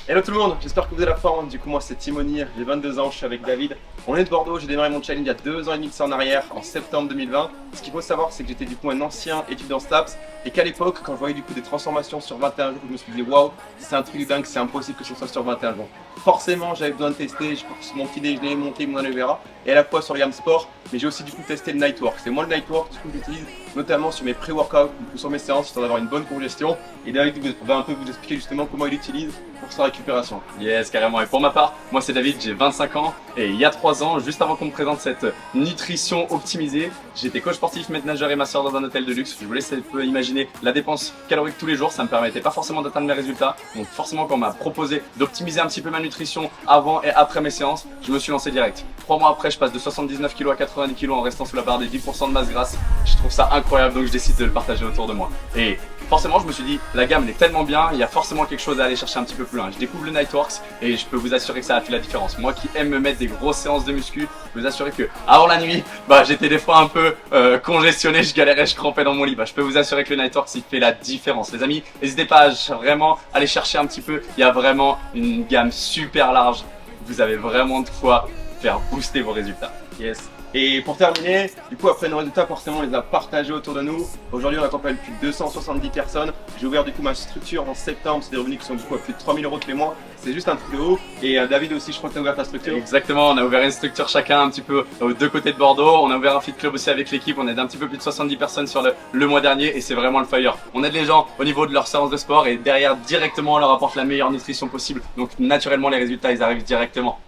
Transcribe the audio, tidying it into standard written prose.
Hello tout le monde, j'espère que vous avez la forme. Du coup moi c'est Timony, j'ai 22 ans, je suis avec David. On est de Bordeaux, j'ai démarré mon challenge il y a 2 ans et demi de ça en arrière, en septembre 2020. Ce qu'il faut savoir c'est que j'étais du coup un ancien étudiant STAPS et qu'à l'époque quand je voyais du coup des transformations sur 21 jours, je me suis dit waouh, c'est un truc de dingue, c'est impossible que ce soit sur 21 jours. Forcément j'avais besoin de tester, je pense mon petit déjeuner, mon thé, mon aloe vera et à la fois sur Yam Sport, mais j'ai aussi du coup testé le Nightwork. C'est moi le Nightwork du coup que j'utilise notamment sur mes pré-workouts ou sur mes séances histoire d'avoir une bonne congestion et David va un peu vous expliquer justement comment il l'utilise pour sa récupération. Yes, carrément. Et pour ma part, moi c'est David, j'ai 25 ans et il y a 3 ans, juste avant qu'on me présente cette nutrition optimisée, j'étais coach sportif, maître nageur et masseur dans un hôtel de luxe. Je vous laisse un peu imaginer la dépense calorique tous les jours, ça me permettait pas forcément d'atteindre mes résultats. Donc forcément quand on m'a proposé d'optimiser un petit peu ma nutrition avant et après mes séances, je me suis lancé direct. 3 mois après, je passe de 79 kg à 90 kg en restant sous la barre des 10% de masse grasse. Je trouve ça incroyable, donc je décide de le partager autour de moi. Et forcément, je me suis dit, la gamme elle est tellement bien, il y a forcément quelque chose à aller chercher un petit peu plus loin. Je découvre le Nightworks et je peux vous assurer que ça a fait la différence. Moi qui aime me mettre des grosses séances de muscu, je peux vous assurer que avant la nuit, j'étais des fois un peu congestionné, je galérais, je crampais dans mon lit. Je peux vous assurer que le Nightworks il fait la différence. Les amis, n'hésitez pas à vraiment aller chercher un petit peu. Il y a vraiment une gamme super large. Vous avez vraiment de quoi faire booster vos résultats. Yes. Et pour terminer, du coup après nos résultats forcément on les a partagés autour de nous. Aujourd'hui on accompagne plus de 270 personnes. J'ai ouvert du coup ma structure en septembre, c'est des revenus qui sont du coup à plus de 3000 € tous les mois. C'est juste un truc de ouf. Et David aussi je crois que tu as ouvert ta structure. Exactement, on a ouvert une structure chacun un petit peu aux deux côtés de Bordeaux. On a ouvert un fit club aussi avec l'équipe, on aide un petit peu plus de 70 personnes sur le mois dernier et c'est vraiment le fire. On aide les gens au niveau de leur séance de sport et derrière directement on leur apporte la meilleure nutrition possible. Donc naturellement les résultats ils arrivent directement.